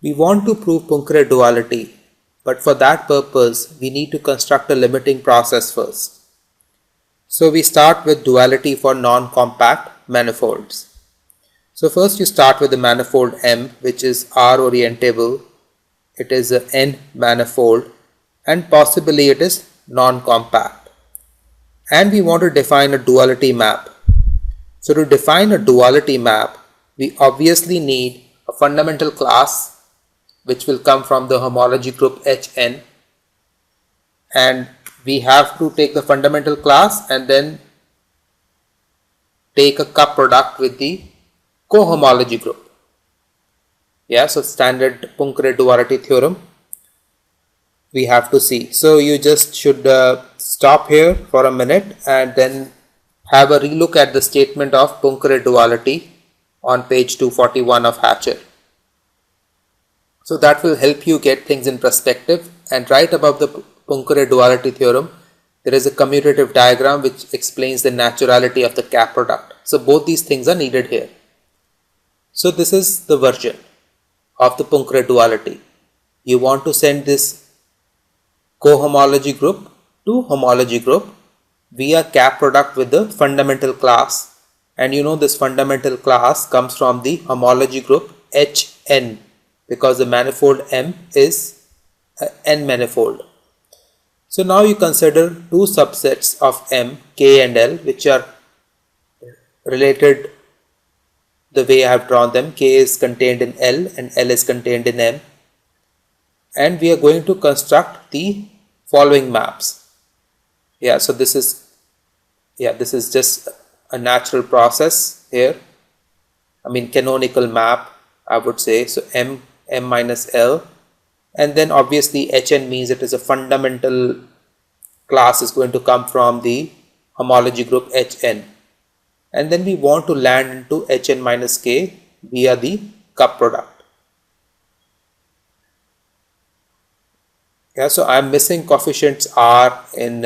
We want to prove Poincaré duality, but for that purpose, we need to construct a limiting process first. So we start with duality for non-compact manifolds. So first you start with the manifold M, which is R-orientable. It is an N manifold and possibly it is non-compact. And we want to define a duality map. So to define a duality map, we obviously need a fundamental class which will come from the homology group Hn, and we have to take the fundamental class and then take a cup product with the cohomology group. Yeah, so standard Poincaré duality theorem we have to see. So you just should stop here for a minute and then have a relook at the statement of Poincaré duality on page 241 of Hatcher. So that will help you get things in perspective. And right above the Poincaré duality theorem, there is a commutative diagram which explains the naturality of the cap product. So both these things are needed here. So this is the version of the Poincaré duality. You want to send this cohomology group to homology group via cap product with the fundamental class, and you know this fundamental class comes from the homology group Hn, because the manifold M is an N manifold. So now you consider two subsets of M, K and L, which are related the way I have drawn them. K is contained in L and L is contained in M, and we are going to construct the following maps. Yeah, so this is just a natural process here. I mean canonical map, I would say. So M minus L, and then obviously Hn means it is a fundamental class is going to come from the homology group Hn, and then we want to land into Hn minus K via the cup product. Yeah, so I am missing coefficients R in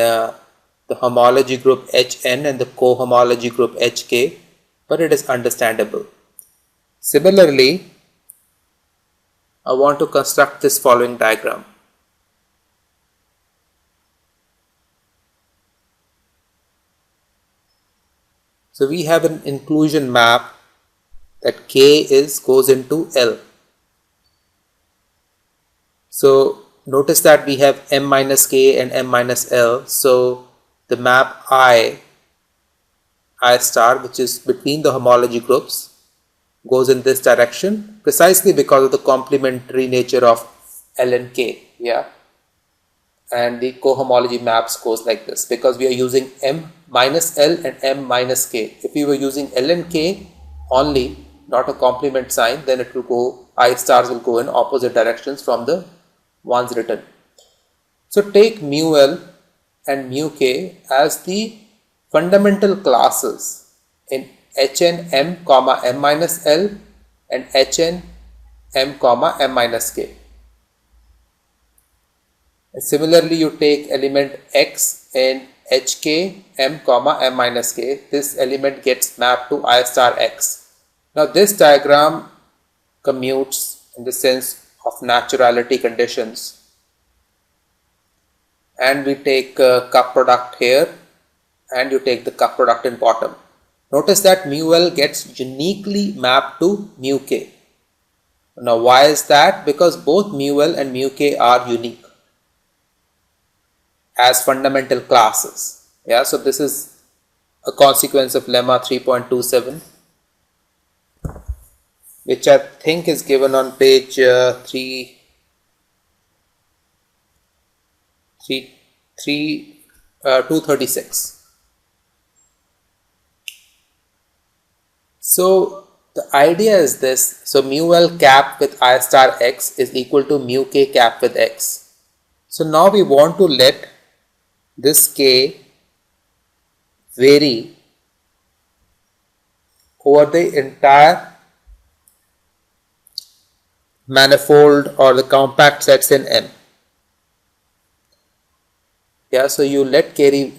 the homology group Hn and the cohomology group Hk, but it is understandable. Similarly, I want to construct this following diagram. So we have an inclusion map that K goes into L. So notice that we have M minus K and M minus L. So the map I star, which is between the homology groups, goes in this direction precisely because of the complementary nature of L and K. Yeah, and the cohomology maps goes like this because we are using M minus L and M minus K. If we were using L and K only, not a complement sign, then it will go, I stars will go in opposite directions from the ones written. So take mu L and mu K as the fundamental classes in Hn M comma M minus L and Hn M comma M minus K. And similarly, you take element X in Hk M comma M minus K. This element gets mapped to I star X. Now this diagram commutes in the sense of naturality conditions, and we take a cup product here and you take the cup product in bottom. Notice that mu L gets uniquely mapped to mu K. Now why is that? Because both mu L and mu K are unique as fundamental classes. Yeah, so this is a consequence of lemma 3.27, which I think is given on page 236. So the idea is this. So mu L cap with I star X is equal to mu K cap with X. So now we want to let this K vary over the entire manifold or the compact sets in M. Yeah, so you let K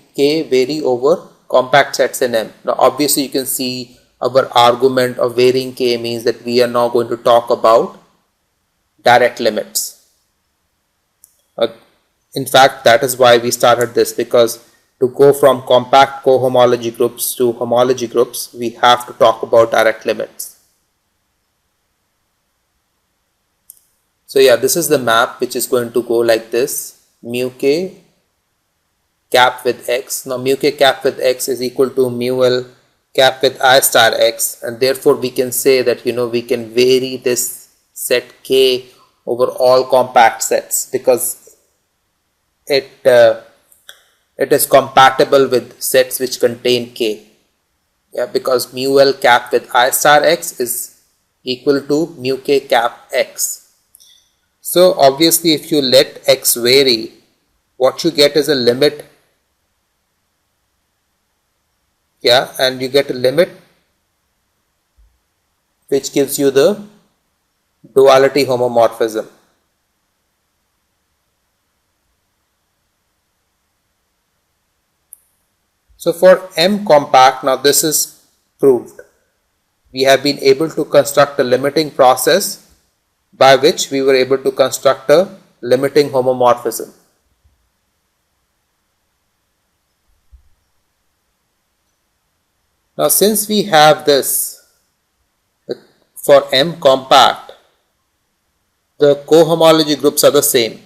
vary over compact sets in M. Now obviously you can see our argument of varying K means that we are now going to talk about direct limits. Uh, in fact, that is why we started this, because to go from compact cohomology groups to homology groups, we have to talk about direct limits. So yeah, this is the map which is going to go like this: mu k cap with x. Now mu k cap with x is equal to mu l cap with I star x, and therefore we can say that we can vary this set k over all compact sets, because it is compatible with sets which contain k. Yeah, because mu l cap with I star x is equal to mu k cap x. So obviously if you let x vary, what you get is a limit. Yeah, and you get a limit which gives you the duality homomorphism. So for M compact, now this is proved. We have been able to construct a limiting process by which we were able to construct a limiting homomorphism. Now since we have this for M compact, the cohomology groups are the same.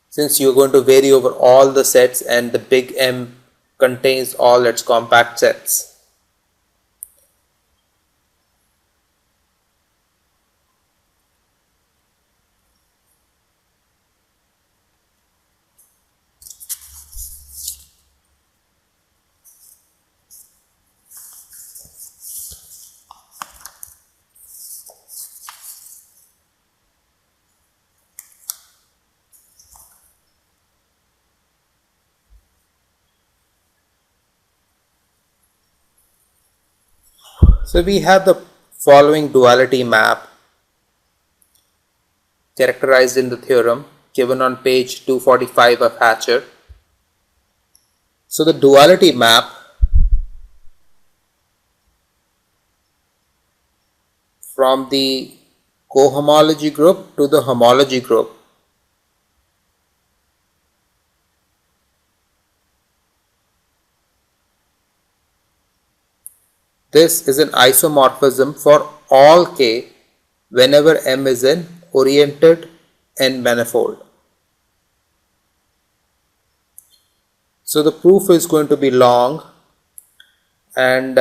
Since you're going to vary over all the sets and the big M contains all its compact sets. So we have the following duality map characterized in the theorem given on page 245 of Hatcher. So the duality map from the cohomology group to the homology group . This is an isomorphism for all k whenever M is an oriented n manifold. So the proof is going to be long, and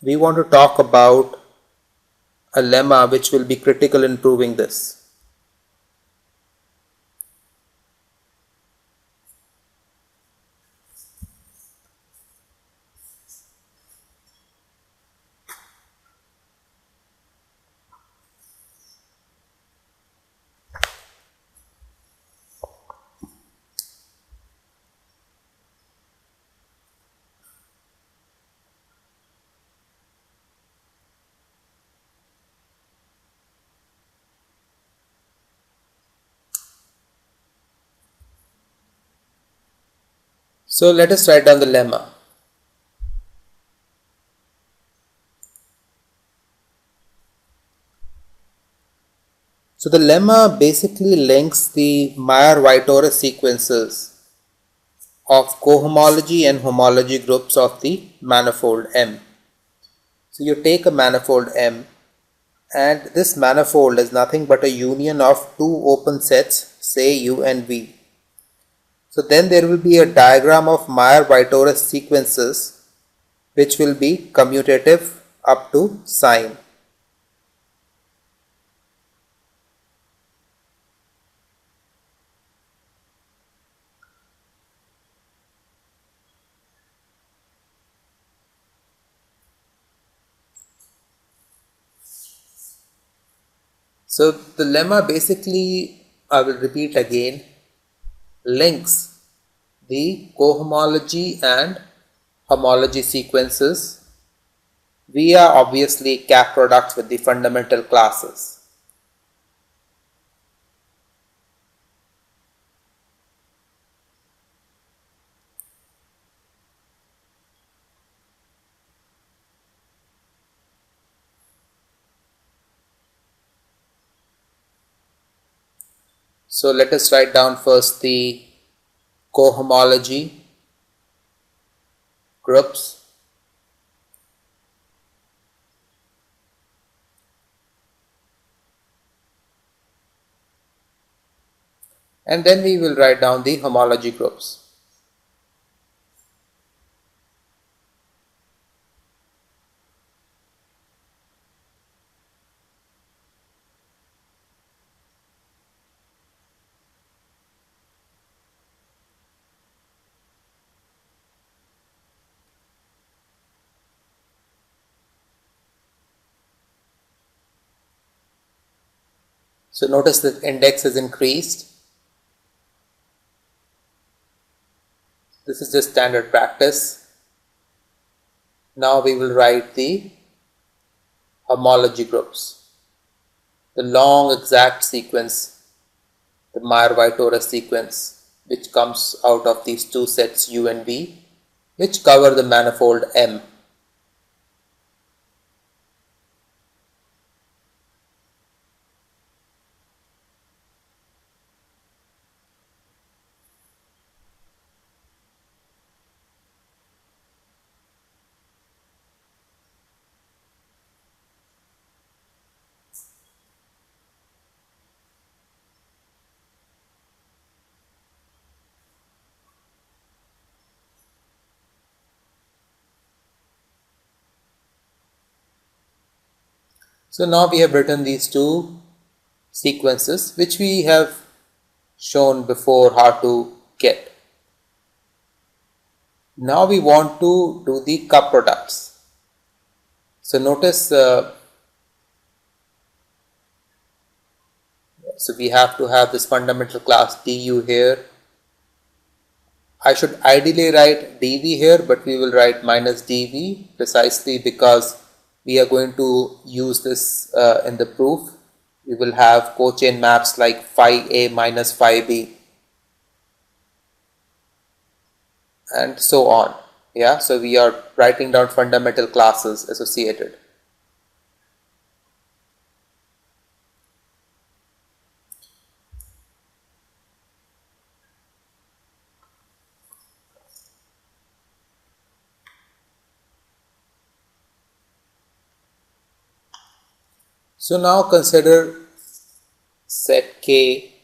we want to talk about a lemma which will be critical in proving this. So let us write down the lemma. So the lemma basically links the Mayer-Vietoris sequences of cohomology and homology groups of the manifold M. So you take a manifold M, and this manifold is nothing but a union of two open sets, say U and V. So then there will be a diagram of Mayer-Vietoris sequences which will be commutative up to sign. So the lemma basically, I will repeat again, links the cohomology and homology sequences via obviously cap products with the fundamental classes. So let us write down first the cohomology groups. And then we will write down the homology groups. So notice the index is increased. This is just standard practice. Now we will write the homology groups. The long exact sequence, the Mayer-Vietoris sequence, which comes out of these two sets U and V, which cover the manifold M. So now we have written these two sequences, which we have shown before how to get. Now we want to do the cup products. So notice, so we have to have this fundamental class du here. I should ideally write dv here, but we will write minus dv precisely because we are going to use this in the proof. We will have cochain maps like phi a minus phi b and so on. Yeah, so we are writing down fundamental classes associated. So now consider set K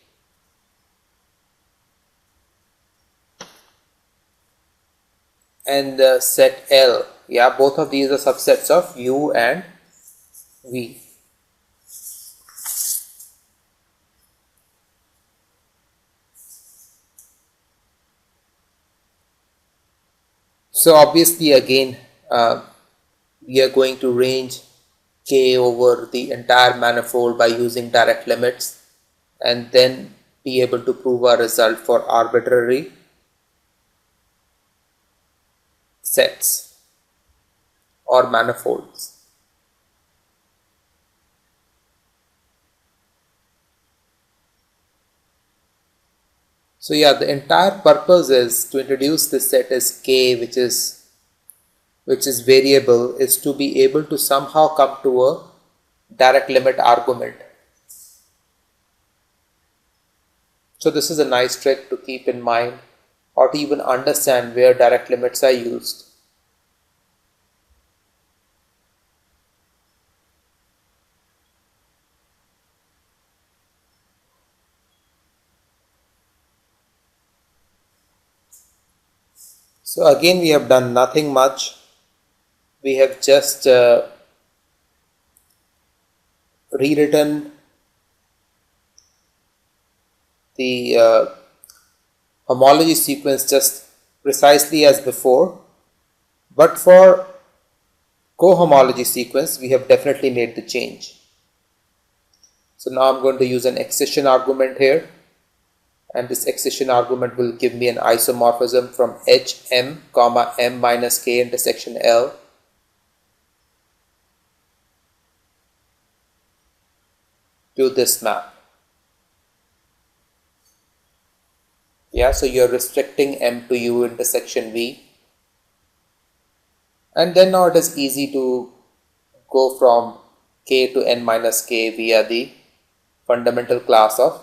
and set L. Yeah, both of these are subsets of U and V. So obviously again we are going to range K over the entire manifold by using direct limits and then be able to prove our result for arbitrary sets or manifolds. So yeah, the entire purpose is to introduce this set as K, which is variable, is to be able to somehow come to a direct limit argument. So this is a nice trick to keep in mind or to even understand where direct limits are used. So again, we have done nothing much. We have just rewritten the homology sequence just precisely as before, but for cohomology sequence we have definitely made the change. So now I'm going to use an excision argument here, and this excision argument will give me an isomorphism from Hm comma m minus k intersection L to this map. Yeah, so you're restricting M to U intersection V, and then now it is easy to go from K to N minus K via the fundamental class of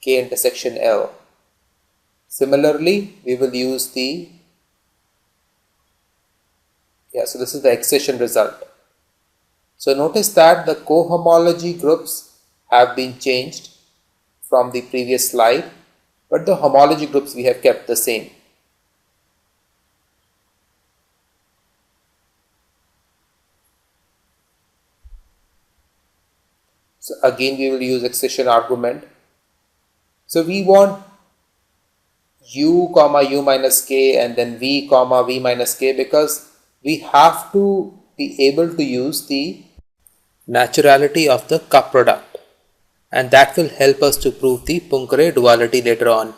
K intersection L. Similarly, we will use the, so this is the excision result. So notice that the cohomology groups have been changed from the previous slide, but the homology groups we have kept the same. So again we will use excision argument. So we want u comma u minus k and then v comma v minus k, because we have to be able to use the naturality of the cup product, and that will help us to prove the Poincaré duality later on.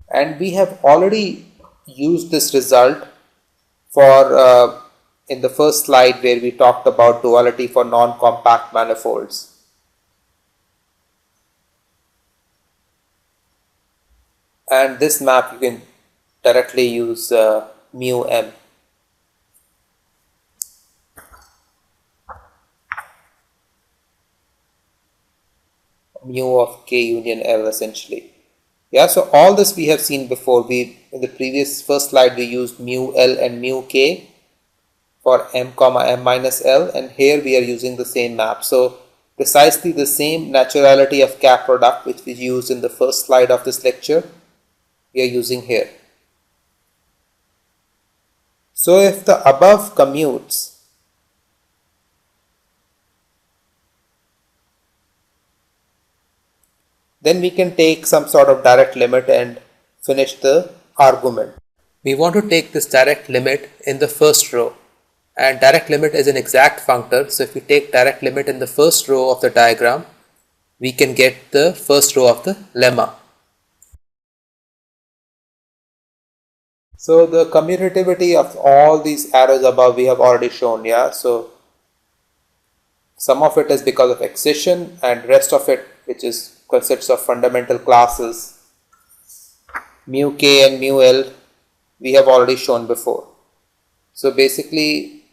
And we have already used this result for in the first slide where we talked about duality for non-compact manifolds. And this map you can directly use mu m. Mu of k union L essentially. Yeah, so all this we have seen before. In the previous first slide we used mu L and mu k for m comma m minus L, and here we are using the same map. So precisely the same naturality of cap product which we used in the first slide of this lecture we are using here. So if the above commutes, then we can take some sort of direct limit and finish the argument. We want to take this direct limit in the first row, and direct limit is an exact functor. So if we take direct limit in the first row of the diagram, we can get the first row of the lemma. So the commutativity of all these arrows above we have already shown, yeah. So some of it is because of excision, and rest of it, which is consists of fundamental classes, mu k and mu L, we have already shown before. So basically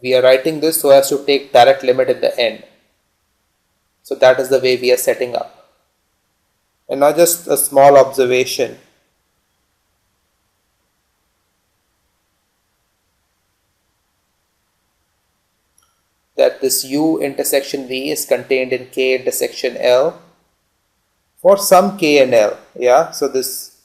we are writing this so as to take direct limit at the end. So that is the way we are setting up. And now just a small observation. That this u intersection v is contained in k intersection L for some k and L. Yeah, so this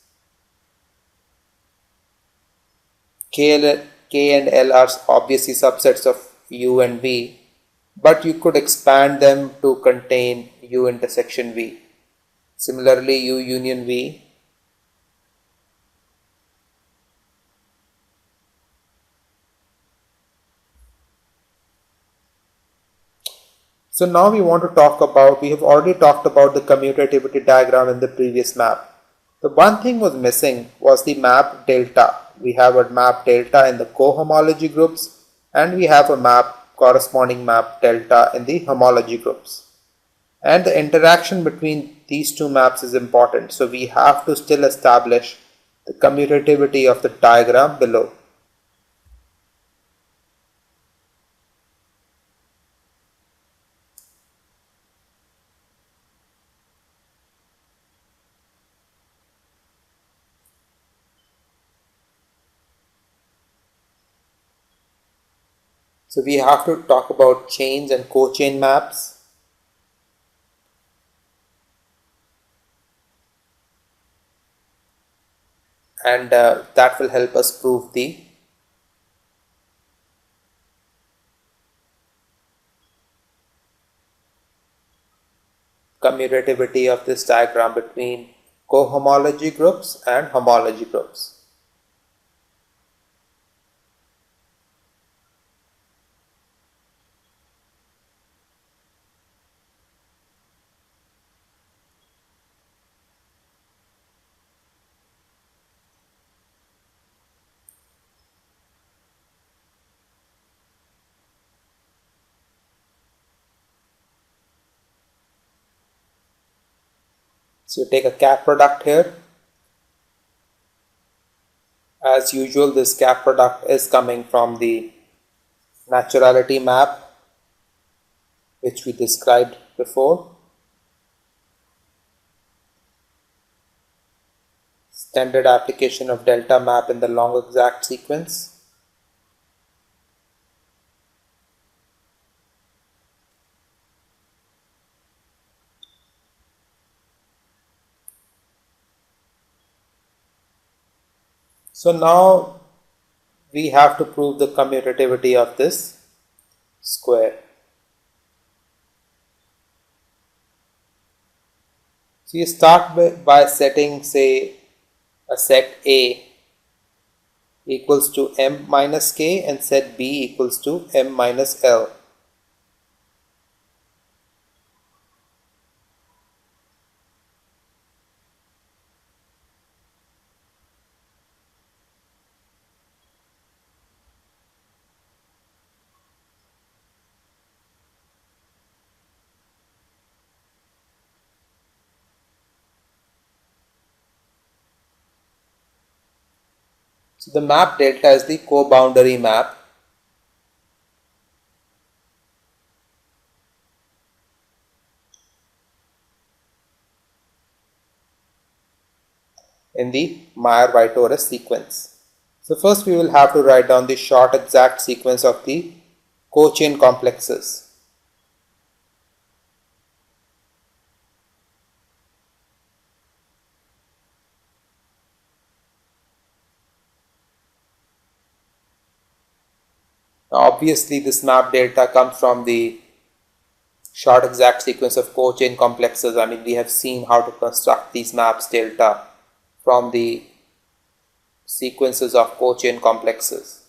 k and L are obviously subsets of u and v, but you could expand them to contain u intersection v. Similarly, u union v. So now we want to talk about, we have already talked about the commutativity diagram in the previous map. The one thing was missing was the map delta. We have a map delta in the cohomology groups, and we have a map corresponding map delta in the homology groups. And the interaction between these two maps is important. So we have to still establish the commutativity of the diagram below. So we have to talk about chains and cochain maps. And that will help us prove the commutativity of this diagram between cohomology groups and homology groups. So you take a cap product here. As usual, this cap product is coming from the naturality map which we described before. standard application of delta map in the long exact sequence. So now we have to prove the commutativity of this square. So you start by setting, say, a set A equals to m minus k and set B equals to m minus l. So the map delta is the co-boundary map in the Mayer-Vietoris sequence. So first we will have to write down the short exact sequence of the cochain complexes. Now obviously this map delta comes from the short exact sequence of cochain complexes. I mean, we have seen how to construct these maps delta from the sequences of cochain complexes.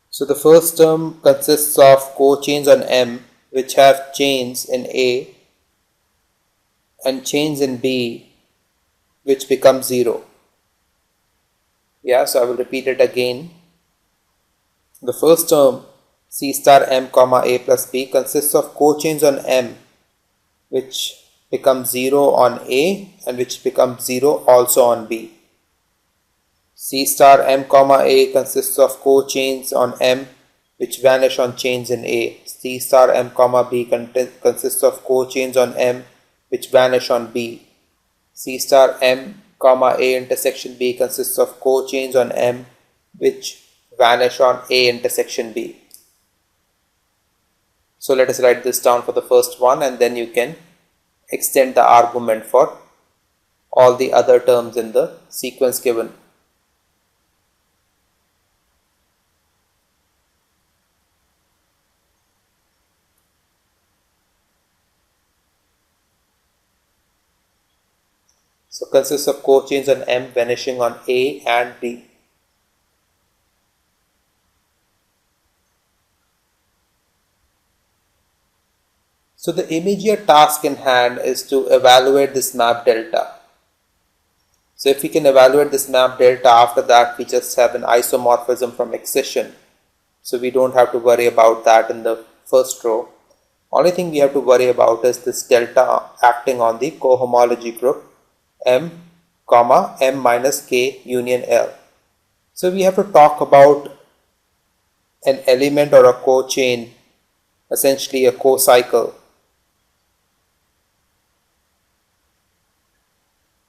So the first term consists of cochains on M which have chains in A and chains in B which become 0. Yeah, so I will repeat it again. The first term C star M comma A plus B consists of cochains on M which become 0 on A and which become 0 also on B. C star M comma A consists of cochains on M which vanish on chains in A. C star M comma B consists of cochains on M which vanish on B. C star M comma A intersection B consists of cochains on M which vanish on A intersection B. So let us write this down for the first one and then you can extend the argument for all the other terms in the sequence given. So consists of cochains on M vanishing on A and B. So the immediate task in hand is to evaluate this map delta. So if we can evaluate this map delta, after that we just have an isomorphism from excision. So we don't have to worry about that in the first row. Only thing we have to worry about is this delta acting on the cohomology group M comma M minus K union L. So we have to talk about an element or a cochain, essentially a cocycle.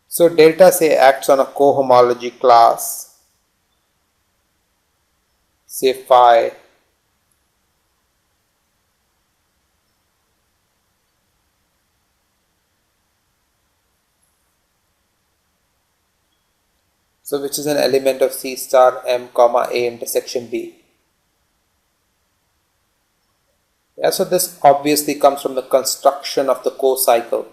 So delta say acts on a cohomology class, say phi, so which is an element of C star M comma A intersection B. Yeah, so this obviously comes from the construction of the cocycle.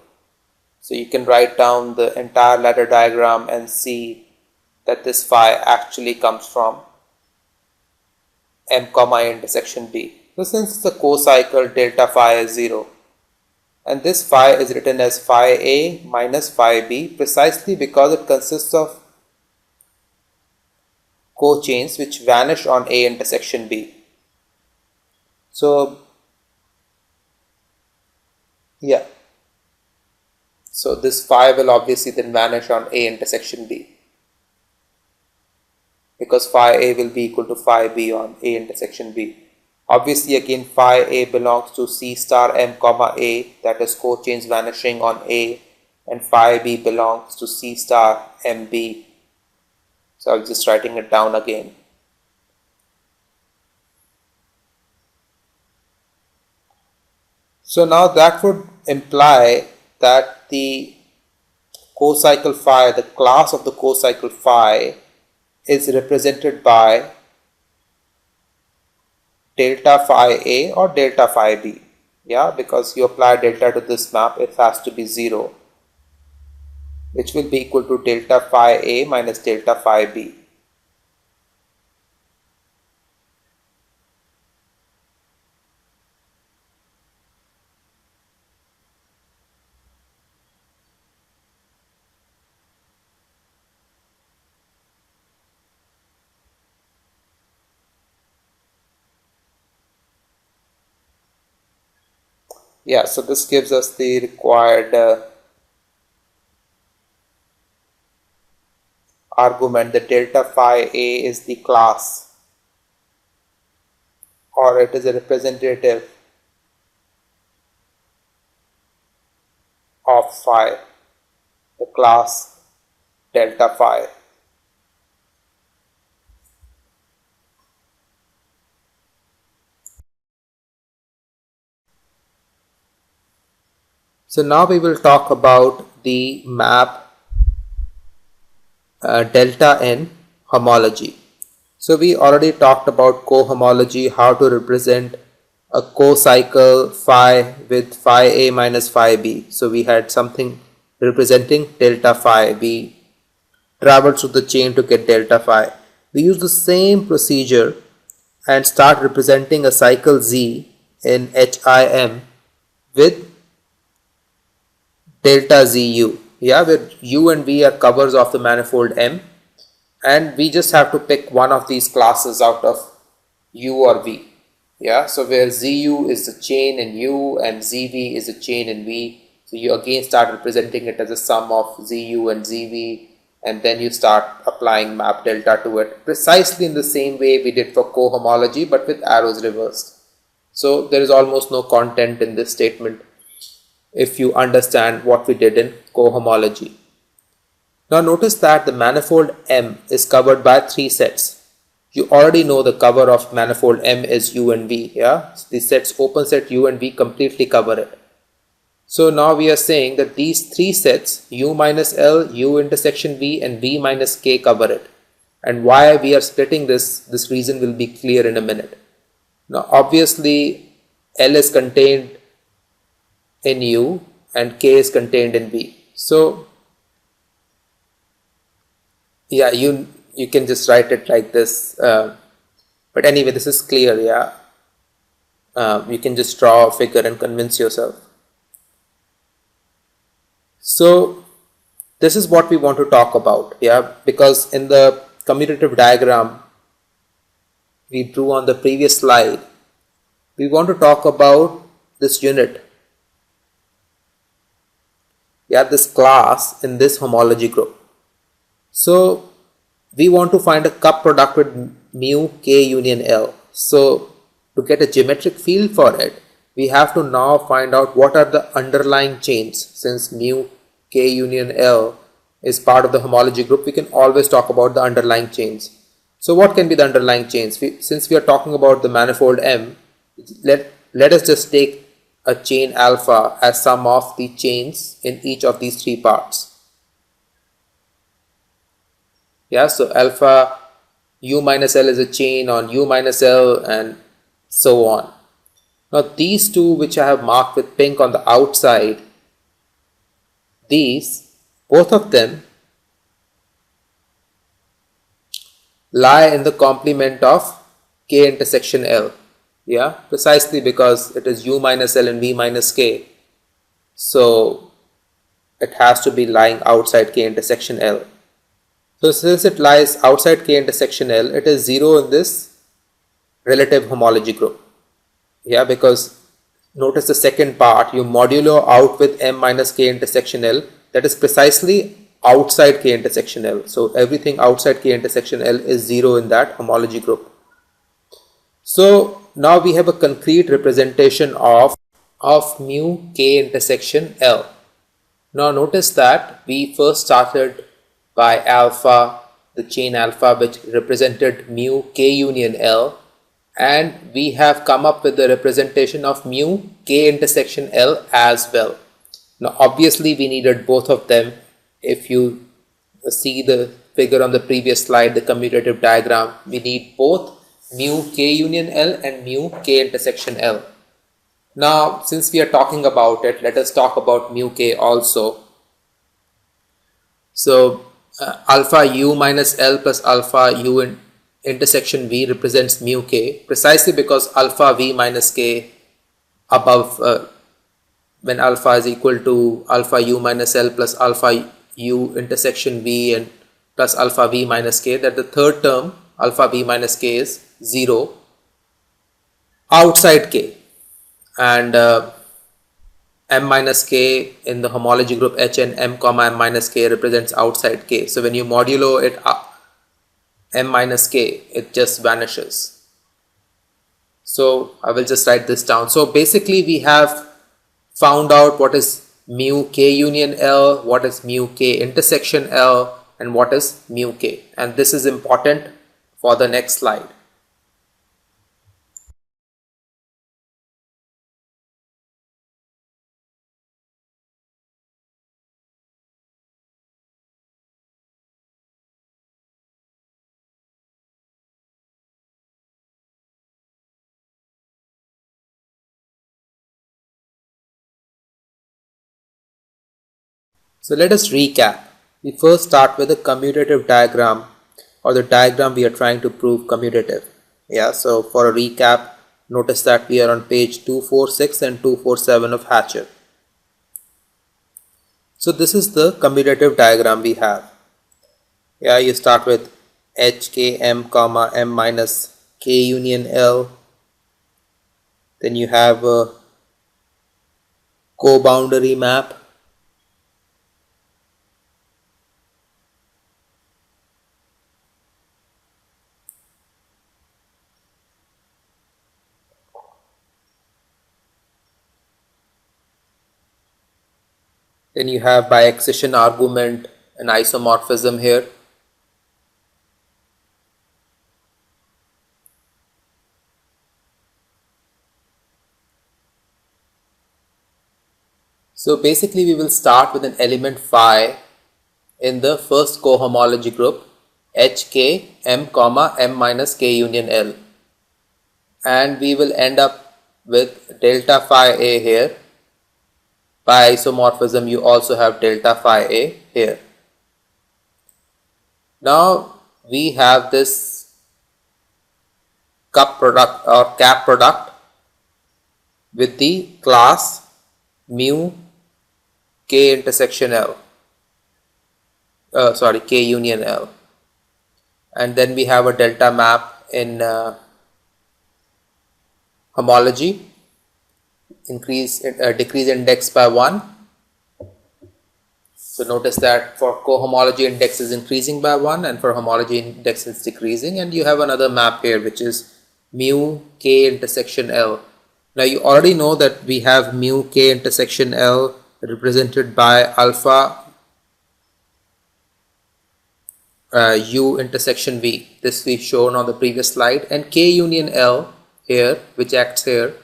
So you can write down the entire ladder diagram and see that this phi actually comes from M comma A intersection B. So since it's a cocycle, delta phi is 0. And this phi is written as phi A minus phi B precisely because it consists of cochains which vanish on A intersection B. So yeah, so this phi will obviously then vanish on A intersection B because phi A will be equal to phi B on A intersection B. Obviously again phi A belongs to C star M comma A, that is cochains vanishing on A, and phi B belongs to C star MB. So I'm just writing it down again. So now that would imply that the cocycle phi, the class of the cocycle phi, is represented by delta phi A or delta phi B. Yeah, because you apply delta to this map, it has to be 0, which will be equal to delta phi A minus delta phi B. Yeah, so this gives us the required argument that delta phi A is the class, or it is a representative of phi, the class delta phi. So now we will talk about the map delta n homology. So we already talked about cohomology, how to represent a cocycle phi with phi A minus phi B. So we had something representing delta phi. We traveled through the chain to get delta phi. We use the same procedure and start representing a cycle Z in HIM with delta ZU. Yeah, where U and V are covers of the manifold M, and we just have to pick one of these classes out of U or V. Yeah, so where ZU is the chain in U and ZV is the chain in V. So you again start representing it as a sum of ZU and ZV, and then you start applying map delta to it precisely in the same way we did for cohomology, but with arrows reversed. So there is almost no content in this statement if you understand what we did in cohomology. Now notice that the manifold M is covered by 3 sets. You already know the cover of manifold M is U and V. Yeah, so the sets open set U and V completely cover it. So now we are saying that these 3 sets U minus L, U intersection V, and V minus K cover it. And why we are splitting this reason will be clear in a minute. Now obviously L is contained in U and K is contained in V. So yeah, you can just write it like this, but anyway, this is clear. Yeah, you can just draw a figure and convince yourself. So this is what we want to talk about. Yeah, because in the commutative diagram we drew on the previous slide, we want to talk about this unit. Yeah, this class in this homology group. So we want to find a cup product with mu K union L. So to get a geometric field for it, we have to now find out what are the underlying chains. Since mu K union L is part of the homology group, we can always talk about the underlying chains. So what can be the underlying chains? Since we are talking about the manifold M, let us just take a chain alpha as sum of the chains in each of these 3 parts. Yeah, so alpha U minus L is a chain on U minus L and so on. Now these 2 which I have marked with pink on the outside, these, both of them lie in the complement of K intersection L. Yeah, precisely because it is U minus L and V minus K. So it has to be lying outside K intersection L. So since it lies outside K intersection L, it is 0 in this relative homology group. Yeah, because notice the second part, you modulo out with M minus K intersection L, that is precisely outside K intersection L. So everything outside K intersection L is 0 in that homology group. So now we have a concrete representation of mu k intersection L. Now notice that we first started by alpha, the chain alpha, which represented mu k union L, and we have come up with the representation of mu k intersection L as well. Now obviously we needed both of them. If you see the figure on the previous slide, the commutative diagram, we need both mu k union L and mu k intersection L. Now since we are talking about it, let us talk about mu k also. So alpha u minus L plus alpha u intersection v represents mu k, precisely because alpha v minus k above when alpha is equal to alpha u minus L plus alpha u intersection v and plus alpha v minus k, that the third term alpha v minus k is 0 outside k, and m minus k in the homology group H and m comma m minus k represents outside k. So when you modulo it up m minus k, it just vanishes. So I will just write this down. So basically we have found out what is mu k union L, what is mu k intersection L, and what is mu k, and this is important for the next slide. So let us recap. We first start with the commutative diagram, or the diagram we are trying to prove commutative. Yeah, so for a recap, notice that we are on page 246 and 247 of Hatcher. So this is the commutative diagram we have. Yeah, you start with HKM comma M minus K union L. Then you have a co-boundary map. Then you have by accession argument an isomorphism here. So basically we will start with an element phi in the first cohomology group HK M comma M minus K union L, and we will end up with delta phi A here. By isomorphism you also have delta phi A here. Now we have this cup product or cap product with the class mu K intersection L, K union L, and then we have a delta map in homology, decrease index by 1. So notice that for cohomology index is increasing by 1 and for homology index is decreasing, and you have another map here which is mu K intersection L. Now you already know that we have mu K intersection L represented by alpha u intersection v. This we've shown on the previous slide, and K union L here, which acts here,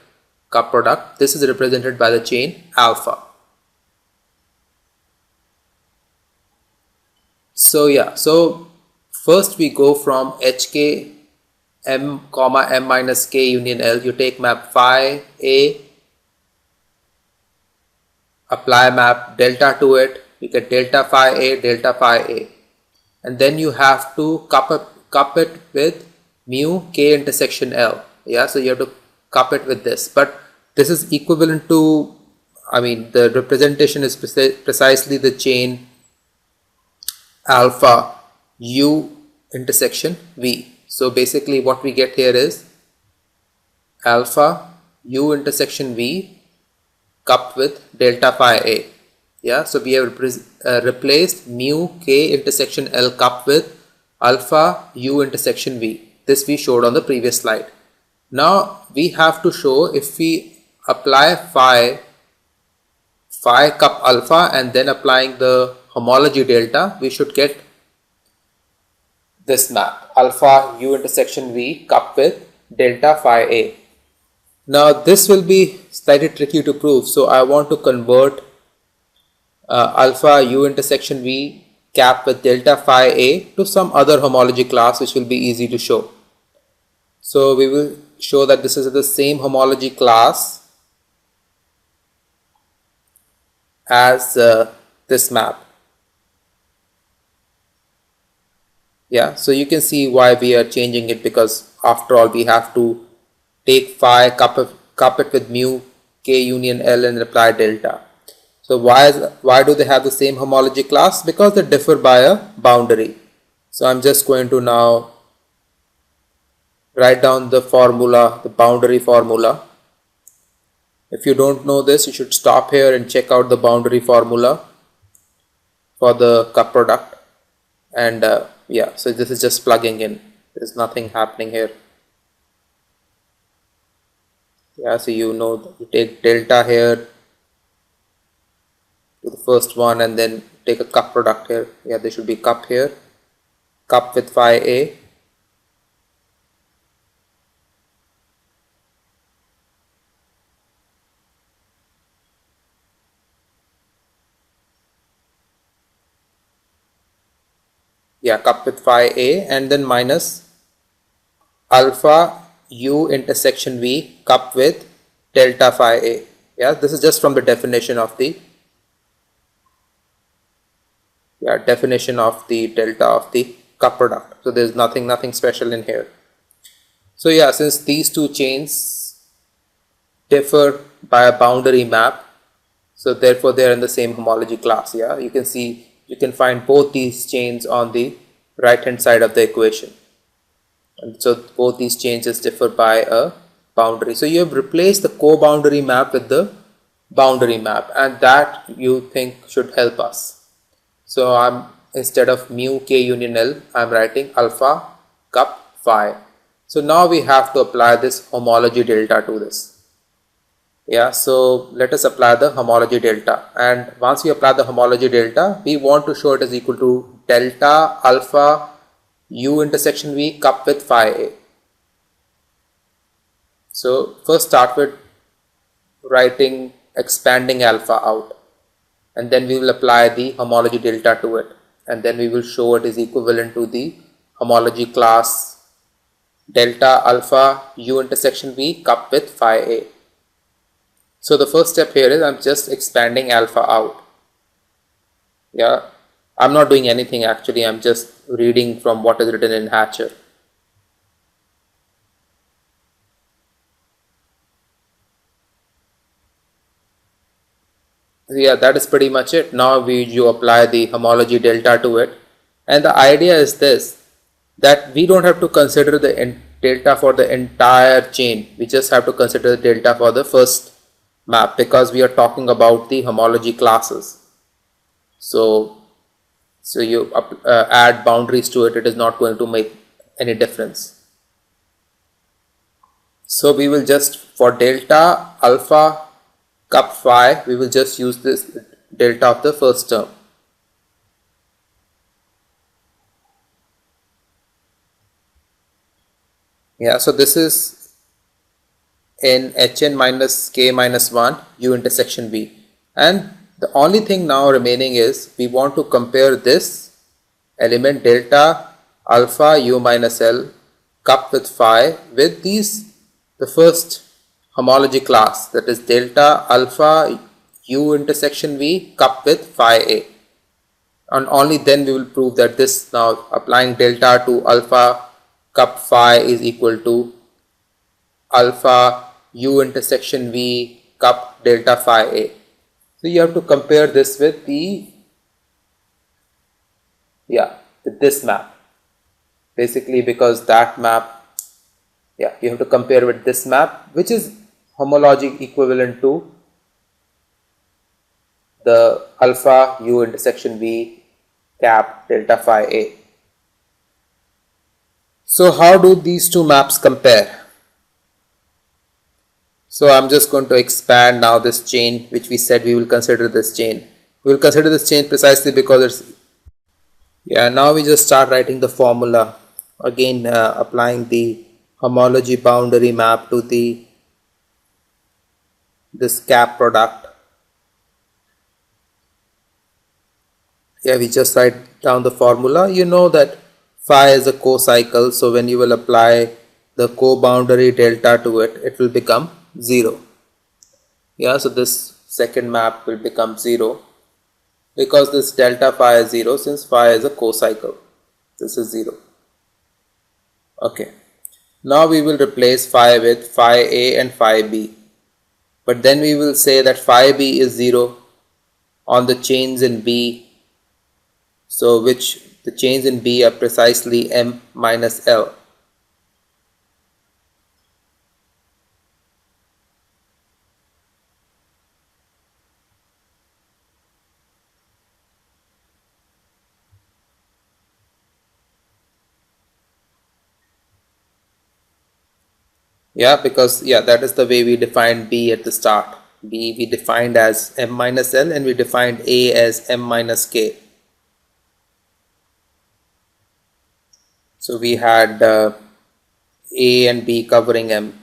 cup product, this is represented by the chain alpha. So yeah, so first we go from HK M comma M minus K union L. You take map phi A, apply map delta to it, you get delta phi A, and then you have to cup it with mu K intersection L. Yeah, so you have to cup it with this, but this is equivalent to, I mean, the representation is precisely the chain alpha u intersection v. So basically what we get here is alpha u intersection v cupped with delta phi A. Yeah, so we have replaced mu K intersection L cupped with alpha u intersection v. This we showed on the previous slide. Now we have to show if we apply phi cup alpha and then applying the homology delta, we should get this map alpha u intersection v cup with delta phi a. Now this will be slightly tricky to prove, so I want to convert alpha u intersection v cap with delta phi a to some other homology class which will be easy to show. So we will show that this is the same homology class as this map. Yeah, so you can see why we are changing it, because after all we have to take phi, cup it with mu k union L and apply delta. So why do they have the same homology class? Because they differ by a boundary. So I'm just going to now write down the formula, the boundary formula. If you don't know this, you should stop here and check out the boundary formula for the cup product. And yeah, so this is just plugging in. There's nothing happening here. Yeah, so you know, you take delta here to the first one and then take a cup product here. Yeah, there should be cup here, cup with phi a. Yeah, cup with phi a, and then minus alpha u intersection v cup with delta phi a. Yeah, this is just from the definition of the delta of the cup product. So there's nothing special in here. So yeah, since these two chains differ by a boundary map, so therefore they are in the same homology class. Yeah, you can see, you can find both these chains on the right hand side of the equation, and so both these chains just differ by a boundary. So you have replaced the co-boundary map with the boundary map, and that you think should help us. So I'm, instead of mu k union L, I'm writing alpha cup phi. So now we have to apply this homology delta to this. Yeah, so let us apply the homology delta, and once we apply the homology delta, we want to show it is equal to delta alpha u intersection v cup with phi a. So first start with writing, expanding alpha out, and then we will apply the homology delta to it, and then we will show it is equivalent to the homology class delta alpha u intersection v cup with phi a. So the first step here is I'm just expanding alpha out. Yeah, I'm not doing anything actually, I'm just reading from what is written in Hatcher. Yeah, that is pretty much it. Now you apply the homology delta to it, and the idea is this, that we don't have to consider the delta for the entire chain, we just have to consider the delta for the first map, because we are talking about the homology classes. So you add boundaries to it, it is not going to make any difference. So we will just, for delta alpha cup phi, we will just use this delta of the first term. Yeah, so this is in Hn minus k minus 1 u intersection v, and the only thing now remaining is we want to compare this element delta alpha u minus L cup with phi with the first homology class, that is delta alpha u intersection v cup with phi a, and only then we will prove that this, now applying delta to alpha cup phi is equal to alpha u intersection v cup delta phi a. So you have to compare this with with this map, basically, because that map, yeah, you have to compare with this map, which is homology equivalent to the alpha u intersection v cap delta phi a. So how do these two maps compare? So I'm just going to expand now this chain, which we said we will consider this chain. We will consider this chain precisely because it's, yeah, now we just start writing the formula. Again, applying the homology boundary map to this cap product. Yeah, we just write down the formula. You know that phi is a co-cycle, so when you will apply the co-boundary delta to it, it will become 0. Yeah, so this second map will become 0 because this delta phi is 0, since phi is a co-cycle. This is 0. Okay. Now we will replace phi with phi A and phi B. But then we will say that phi B is 0 on the chains in B. So which the chains in B are precisely M minus L. Yeah, because that is the way we defined B at the start. B we defined as M minus L and we defined A as M minus K. So we had A and B covering M.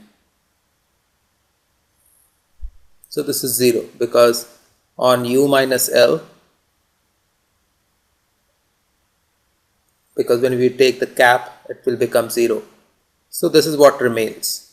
So this is 0 because on U minus L, because when we take the cap, it will become 0. So this is what remains.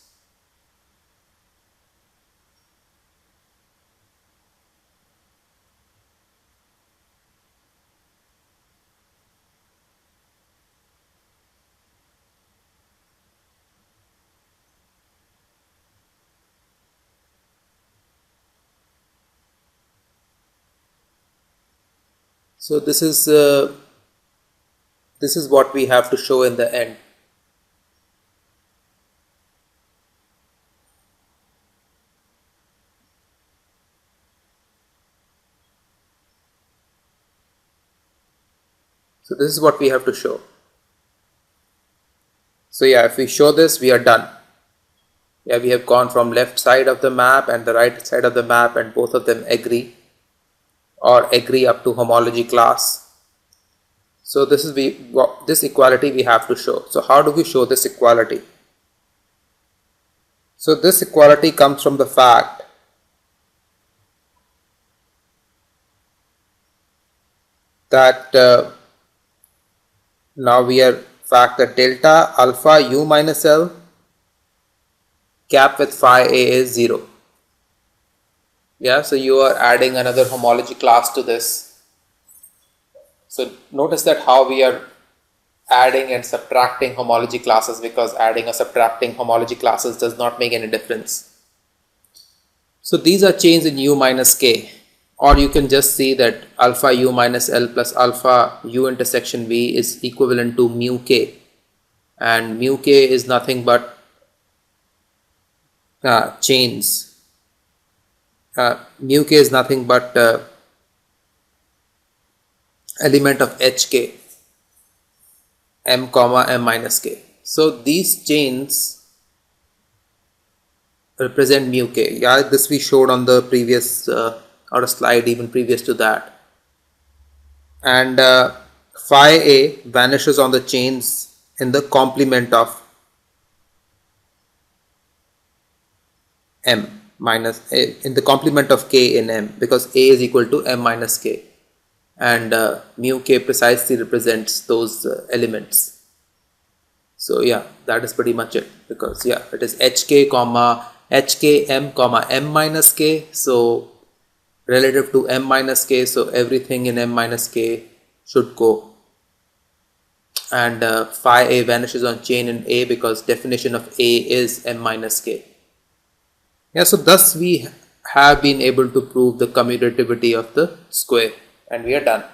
So this is what we have to show in the end. So this is what we have to show. So yeah, if we show this, we are done. Yeah, we have gone from left side of the map and the right side of the map, and both of them agree or agree up to homology class. So this is this equality we have to show. So how do we show this equality? So this equality comes from the fact that now we are fact that delta alpha U minus L cap with phi A is 0. Yeah, so you are adding another homology class to this. So notice that how we are adding and subtracting homology classes, because adding or subtracting homology classes does not make any difference. So these are chains in U minus K, or you can just see that alpha U minus L plus alpha U intersection V is equivalent to mu K, and mu K is nothing but chains. Mu K is nothing but element of HK, M comma M minus K. So these chains represent mu K. Yeah, this we showed on the previous or a slide even previous to that. And phi A vanishes on the chains in the complement of M minus A, in the complement of K in M, because A is equal to M minus K, and mu K precisely represents those elements. So yeah, that is pretty much it, because yeah, it is HK comma HKM comma M minus K, so relative to M minus K, so everything in M minus K should go, and phi A vanishes on chain in A because definition of A is M minus K. Yeah, so thus we have been able to prove the commutativity of the square, and we are done.